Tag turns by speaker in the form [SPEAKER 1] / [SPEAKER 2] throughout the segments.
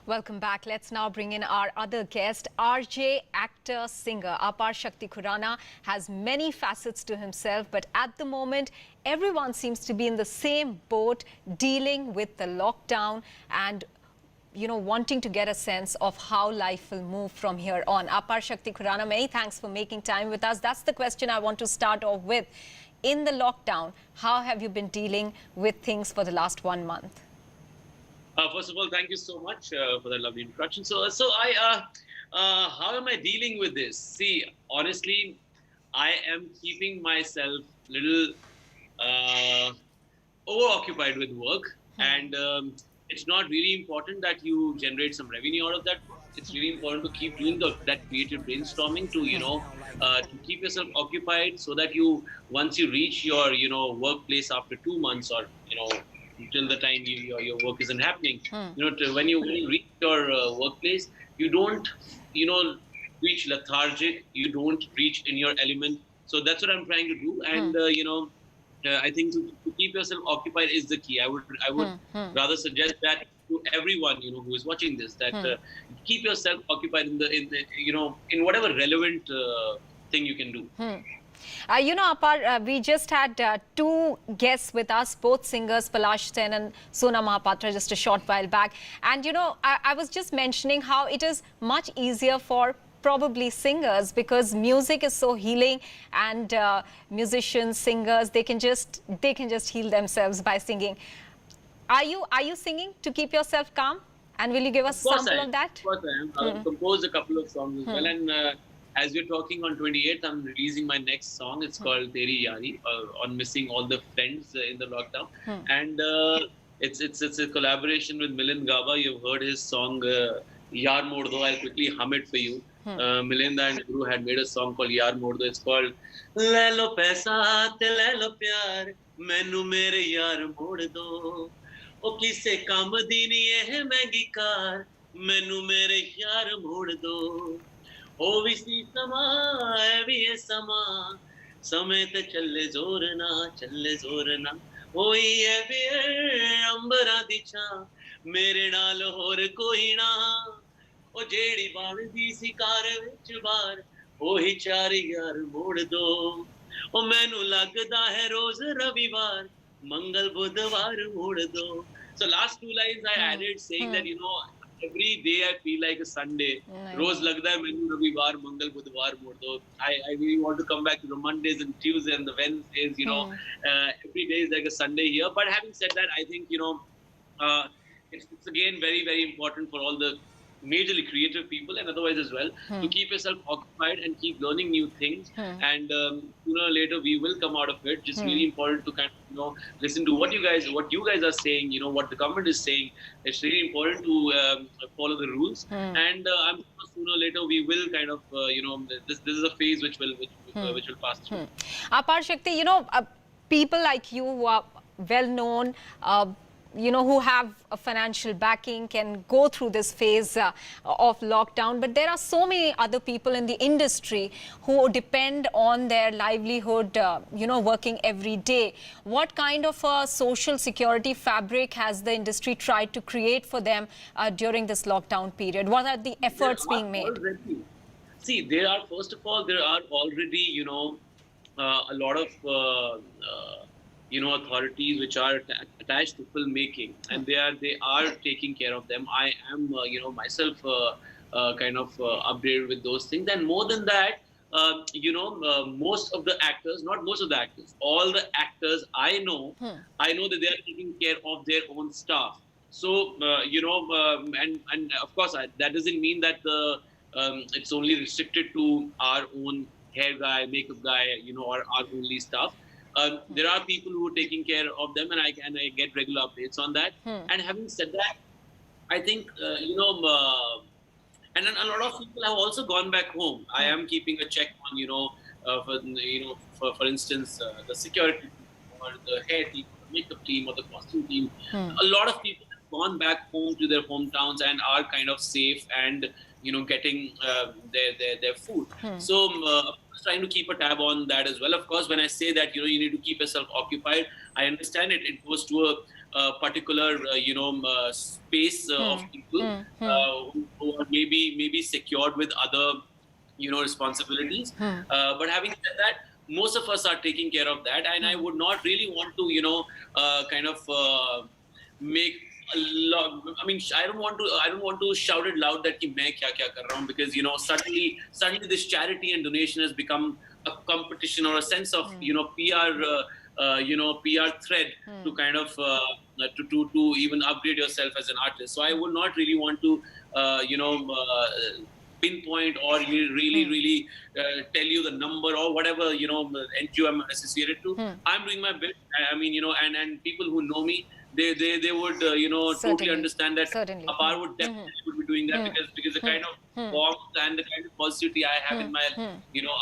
[SPEAKER 1] Welcome back. Let's now bring in our other guest, RJ, actor, singer. Aparshakti Khurana has many facets to himself, but at the moment, everyone seems to be in the same boat, dealing with the lockdown and wanting to get a sense of how life will move from here on. Aparshakti Khurana, many thanks for making time with us. That's the question I want to start off with. In the lockdown, how have you been dealing with things for the last 1 month?
[SPEAKER 2] First of all, thank you so much for that lovely introduction. How am I dealing with this? See, honestly, I am keeping myself little overoccupied with work, and it's not really important that you generate some revenue out of that work. It's really important to keep doing that creative brainstorming to keep yourself occupied, so that once you reach your workplace after 2 months, or till the time your work isn't happening, when you reach your workplace, you don't reach lethargic, you don't reach in your element. So that's what I'm trying to do, and I think to keep yourself occupied is the key. I would rather suggest that to everyone who is watching this, that keep yourself occupied in whatever relevant thing you can do.
[SPEAKER 1] Apar, we just had two guests with us, both singers, Palash Sen and Sona Mahapatra, just a short while back. And, I was just mentioning how it is much easier for probably singers, because music is so healing, and musicians, singers, they can just heal themselves by singing. Are you singing to keep yourself calm? And will you give us a sample of that?
[SPEAKER 2] Of course I am. I've composed a couple of songs as well, and as we're talking on 28th, I'm releasing my next song. It's called Teri Yari, on missing all the friends in the lockdown. And it's a collaboration with Milind Gaba. You've heard his song Yaar Mod Do. I'll quickly hum it for you. Milind and Guru had made a song called Yaar Mod Do. It's called Le lo paisa te le lo pyar, mainu mere yaar mod do. O kise kam di nahi eh mehndi car, mainu mere yaar mod do. O vi si sama hai vi hai sama, समय ते चले जोर ना होई है बेर अंबरा दी छां, मेरे नाल होर कोई ना, ओ जेड़ी बाणदी सी कार विच बार, ओही चार यार मोड़ दो, ओ मैनू लगदा है रोज रविवार, मंगल बुधवार मोड़ दो. So last two lines I added saying that every day I feel like a Sunday. Roz lagda hai mainu ravivar, mangal budhwar mod do. I really want to come back to the Mondays and Tuesdays and the Wednesdays. Every day is like a Sunday here. But having said that, I think it's again very, very important for all the majorly creative people and otherwise as well to keep yourself occupied and keep learning new things. And sooner or later we will come out of it. Just really important to kind of listen to what you guys are saying. What the government is saying. It's really important to follow the rules. And I'm sure sooner or later we will kind of this is a phase which will pass through.
[SPEAKER 1] Aparshakti, people like you who are well known, who have a financial backing, can go through this phase of lockdown. But there are so many other people in the industry who depend on their livelihood, working every day. What kind of a social security fabric has the industry tried to create for them during this lockdown period? What are the efforts being made?
[SPEAKER 2] See, first of all, there are already, a lot of authorities which are attached to filmmaking, and they are taking care of them. I am myself kind of updated with those things, and more than that, most of the actors, not most of the actors, all the actors I know that they are taking care of their own staff. So and of course that doesn't mean that it's only restricted to our own hair guy, makeup guy, or our only staff. There are people who are taking care of them, and I get regular updates on that. And having said that, I think and a lot of people have also gone back home. I am keeping a check on for instance the security team, or the hair team, or the makeup team, or the costume team. A lot of people have gone back home to their hometowns and are kind of safe and getting their food. So trying to keep a tab on that as well. Of course, when I say that you need to keep yourself occupied, I understand it. It goes to particular space of people who are maybe secured with other responsibilities. But having said that, most of us are taking care of that, and I would not really want to kind of make a lot. I mean, I don't want to shout it loud that ki main kya kya kar raha hu, because suddenly this charity and donation has become a competition or a sense of PR thread to kind of to even upgrade yourself as an artist. So I would not really want to pinpoint or really tell you the number or whatever NGO I'm associated to. I'm doing my bit. I mean, and people who know me, they would totally understand that Apar would definitely would be doing that, because the kind of warmth and the kind of positivity I have in my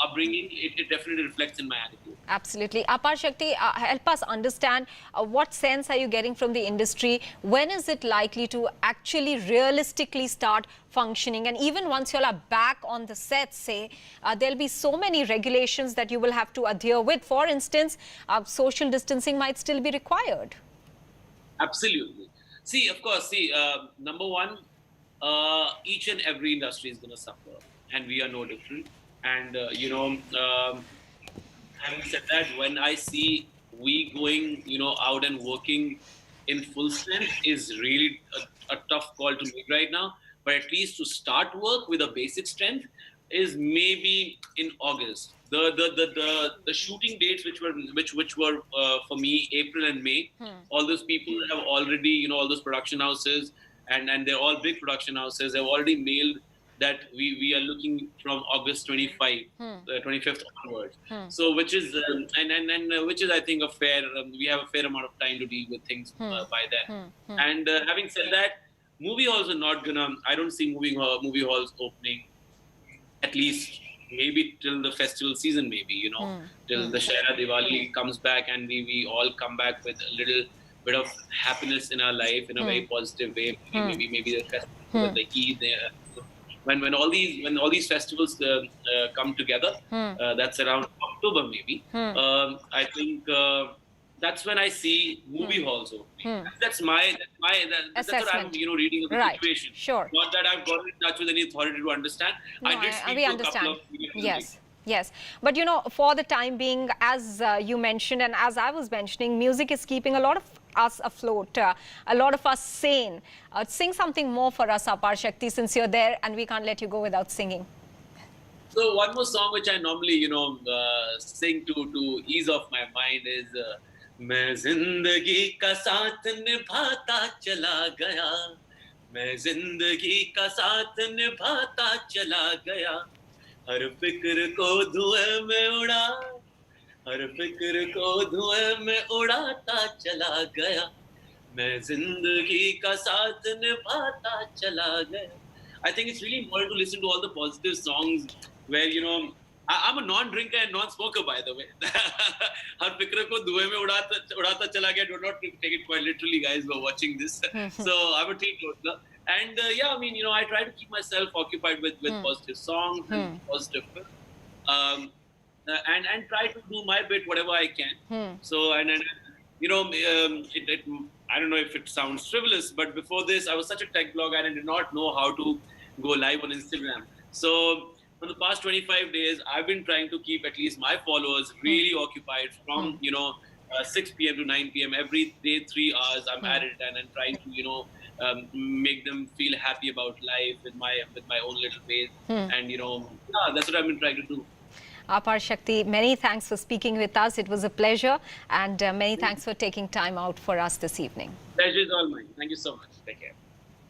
[SPEAKER 2] upbringing, it definitely reflects in my attitude.
[SPEAKER 1] Absolutely. Aparshakti, help us understand what sense are you getting from the industry? When is it likely to actually realistically start functioning? And even once you all are back on the set, say, there'll be so many regulations that you will have to adhere with. For instance, social distancing might still be required.
[SPEAKER 2] Absolutely. See, of course, number one, each and every industry is going to suffer, and we are no different. And, having said that, when I see we going, out and working in full strength is really a tough call to make right now. But at least to start work with a basic strength is maybe in August. The shooting dates which were for me April and May. All those people have already, all those production houses, and they're all big production houses, have already mailed that we are looking from August 25th onwards. So which is which is I think a fair. We have a fair amount of time to deal with things by then. And having said that, movie halls are not gonna. I don't see movie halls opening, at least maybe till the festival season, maybe till the Shahra Diwali comes back and we all come back with a little bit of happiness in our life in a very positive way. Maybe the festival, the Eid. When all these festivals come together, that's around October maybe. I think that's when I see movie halls opening. That's what I'm reading of the situation.
[SPEAKER 1] Sure.
[SPEAKER 2] Not that I've got in touch with any authority to understand.
[SPEAKER 1] No,
[SPEAKER 2] I did speak
[SPEAKER 1] we
[SPEAKER 2] to
[SPEAKER 1] understand.
[SPEAKER 2] a couple of
[SPEAKER 1] Yes. But for the time being, as you mentioned and as I was mentioning, music is keeping a lot of us afloat, a lot of us sane. Sing something more for us, Aparshakti, since you're there and we can't let you go without singing.
[SPEAKER 2] So one more song which I normally sing to ease off my mind is मैं जिंदगी का साथ निभाता चला गया, मैं जिंदगी का साथ निभाता चला गया, हर फिक्र को धुएं में उड़ा, हर फिक्र को धुएं में उड़ाता चला गया, मैं जिंदगी का साथ निभाता चला गया. I think it's really important to listen to all the positive songs where I'm a non-drinker and non-smoker, by the way. Har fikr ko dhuein mein udata chala gaya. Do not take it quite literally, guys, who are watching this. So I'm a teetotaler. And I try to keep myself occupied with positive songs and positive films. And try to do my bit, whatever I can. So, I don't know if it sounds frivolous, but before this, I was such a tech blogger and I did not know how to go live on Instagram. So, for the past 25 days, I've been trying to keep at least my followers really occupied from, 6 p.m. to 9 p.m. every day, 3 hours. I'm at it and I'm trying to, make them feel happy about life with my own little ways. And, that's what I've been trying to do.
[SPEAKER 1] Aparshakti, many thanks for speaking with us. It was a pleasure. And many thanks for taking time out for us this evening.
[SPEAKER 2] Pleasure is all mine. Thank you so much. Take care.